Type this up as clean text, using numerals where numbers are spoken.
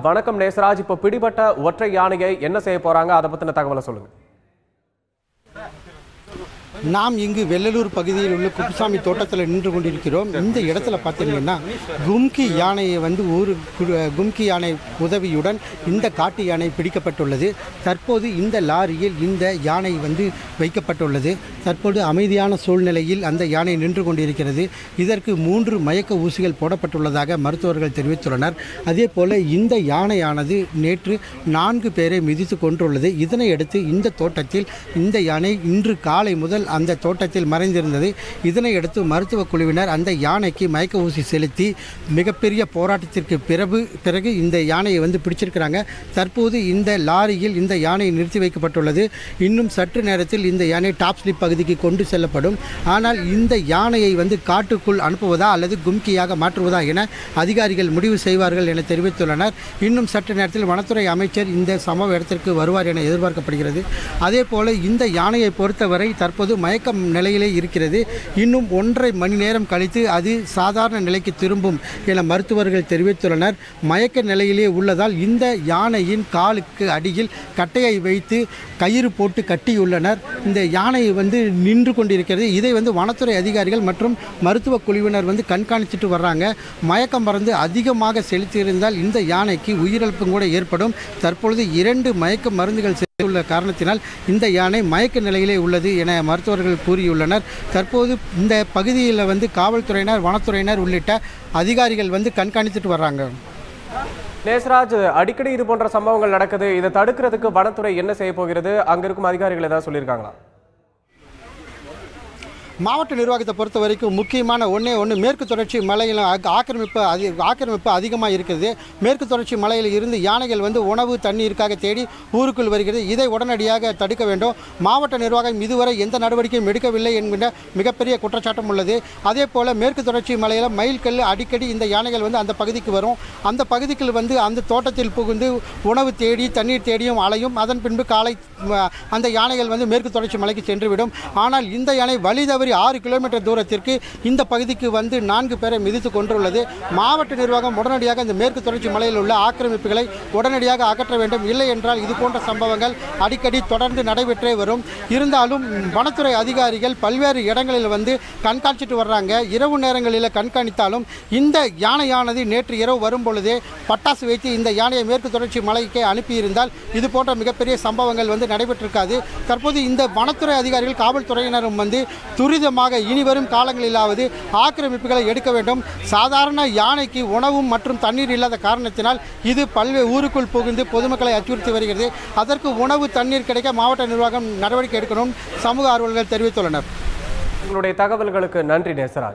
வணக்கம் நேசராஜ். இப்போ பிடிபட்ட ஒற்றை யானையை என்ன செய்ய போறாங்க, அதை பத்தின தகவலை சொல்லுங்க. நாம் இங்கு வெள்ளலூர் பகுதியில் உள்ள குப்புசாமி தோட்டத்தில் நின்று கொண்டிருக்கிறோம். இந்த இடத்துல பார்த்தீங்கன்னா கும்கி யானையை கும்கி யானை உதவியுடன் இந்த காட்டு யானை பிடிக்கப்பட்டுள்ளது. தற்போது இந்த லாரியில் இந்த யானை வைக்கப்பட்டுள்ளது. தற்போது அமைதியான சூழ்நிலையில் அந்த யானை நின்று கொண்டிருக்கிறது. இதற்கு 3 மயக்க ஊசிகள் போடப்பட்டுள்ளதாக மருத்துவர்கள் தெரிவித்துள்ளனர். அதே போல இந்த யானையானது நேற்று 4 பேரை மிதித்து கொன்றுள்ளது. இதனையடுத்து இந்த தோட்டத்தில் இந்த யானை இன்று காலை முதல் அந்த தோட்டத்தில் மறைந்திருந்தது. இதனையடுத்து மருத்துவ குழுவினர் அந்த யானைக்கு மயக்க ஊசி செலுத்தி மிகப்பெரிய போராட்டத்திற்கு பிறகு இந்த யானையை பிடிச்சிருக்கிறாங்க. தற்போது இந்த லாரியில் இந்த யானை நிறுத்தி வைக்கப்பட்டுள்ளது. இன்னும் சற்று நேரத்தில் இந்த யானை டாப் ஸ்லிப் பகுதிக்கு கொண்டு செல்லப்படும். ஆனால் இந்த யானையை காட்டுக்குள் அனுப்புவதா அல்லது கும்கியாக மாற்றுவதா என அதிகாரிகள் முடிவு செய்வார்கள் என தெரிவித்துள்ளனர். இன்னும் சற்று நேரத்தில் வனத்துறை அமைச்சர் இந்த சம்பவ இடத்திற்கு வருவார் என எதிர்பார்க்கப்படுகிறது. அதே போல இந்த யானையை பொறுத்தவரை தற்போது மயக்கம் நிலையிலே இருக்கிறது. இன்னும் 1.5 மணி நேரம் கழித்து அது சாதாரண நிலைக்கு திரும்பும் என மருத்துவர்கள் தெரிவித்துள்ளனர். மயக்க நிலையிலே உள்ளதால் இந்த யானையின் காலுக்கு அடியில் கட்டையை வைத்து கயிறு போட்டு கட்டியுள்ளனர். இந்த யானை நின்று கொண்டிருக்கிறது. இதை வனத்துறை அதிகாரிகள் மற்றும் மருத்துவ குழுவினர் கண்காணிச்சுட்டு வர்றாங்க. மயக்கம் மருந்து அதிகமாக செலுத்தியிருந்தால் இந்த யானைக்கு உயிரிழப்பும் கூட ஏற்படும். தற்பொழுது 2 மயக்க மருந்துகள் உள்ள காரணத்தினால் இந்த யானை மயக்க நிலையிலே உள்ளது என மருத்துவர்கள் கூறியுள்ளனர். தற்போது இந்த பகுதியில் காவல்துறையினர், வனத்துறையினர் உள்ளிட்ட அதிகாரிகள் கண்காணித்துட்டு வர்றாங்க. நேசராஜ், அடிக்கடி இது போன்ற சம்பவங்கள் நடக்குது. இதை தடுக்கிறதுக்கு வனத்துறை என்ன செய்ய போகிறது? அங்க இருக்கும் அதிகாரிகள் ஏதாவது சொல்லியிருக்காங்களா? மாவட்ட நிர்வாகத்தை பொறுத்த வரைக்கும் முக்கியமான ஒன்று மேற்கு தொடர்ச்சி மலையில் ஆக்கிரமிப்பு அதிகமாக இருக்குது. மேற்கு தொடர்ச்சி மலையில் இருந்து யானைகள் உணவு தண்ணீருக்காக தேடி ஊருக்குள் வருகிறது. இதை உடனடியாக தடுக்க வேண்டும். மாவட்ட நிர்வாகம் இதுவரை எந்த நடவடிக்கையும் எடுக்கவில்லை என்கின்ற மிகப்பெரிய குற்றச்சாட்டும் உள்ளது. அதே போல் மேற்கு தொடர்ச்சி மலையில் மயில்கல் அடிக்கடி இந்த யானைகள் அந்த பகுதிக்கு வரும். அந்த பகுதிக்கு அந்த தோட்டத்தில் புகுந்து உணவு தேடி தண்ணீர் தேடியும் அலையும். அதன் பின்பு காலை அந்த யானைகள் மேற்கு தொடர்ச்சி மலைக்கு சென்றுவிடும். ஆனால் இந்த யானை வழி தவறி 6 கிலோமீட்டர் தூரத்திற்கு இந்த பகுதிக்கு 4 பேரை மிதித்து கொண்டுள்ளது. மாவட்ட நிர்வாகம் உடனடியாக இந்த மேற்கு தொடர்ச்சி மலையில் உள்ள ஆக்கிரமிப்புகளை உடனடியாக அகற்ற வேண்டும். இல்லை என்றால் இது போன்ற சம்பவங்கள் அடிக்கடி தொடர்ந்து நடைபெற்றே வரும். இருந்தாலும் வனத்துறை அதிகாரிகள் பல்வேறு இடங்களில் கண்காணிச்சிட்டு வர்றாங்க. இரவு நேரங்களில் கண்காணித்தாலும் இந்த யானையானது நேற்று இரவு வரும் பொழுதே பட்டாசு வைத்து இந்த யானையை மேற்கு தொடர்ச்சி மலைக்கு அனுப்பியிருந்தால் இது போன்ற மிகப்பெரிய சம்பவங்கள் நடைபெற்றிருக்காது. தற்போது இந்த வனத்துறை அதிகாரிகள், காவல்துறையினரும் துரிதமாக இனிவரும் காலங்களிலாவது ஆக்கிரமிப்புகளை எடுக்க வேண்டும். சாதாரண யானைக்கு உணவும் மற்றும் தண்ணீர் இல்லாத காரணத்தினால் இது பல்வேறு ஊருக்குள் புகுந்து பொதுமக்களை அச்சுறுத்தி வருகிறது. அதற்கு உணவு தண்ணீர் கிடைக்க மாவட்ட நிர்வாகம் நடவடிக்கை எடுக்கணும் சமூக ஆர்வலர்கள் தெரிவித்துள்ளனர். உங்களுடைய தகவல்களுக்கு நன்றி நேசராஜ்.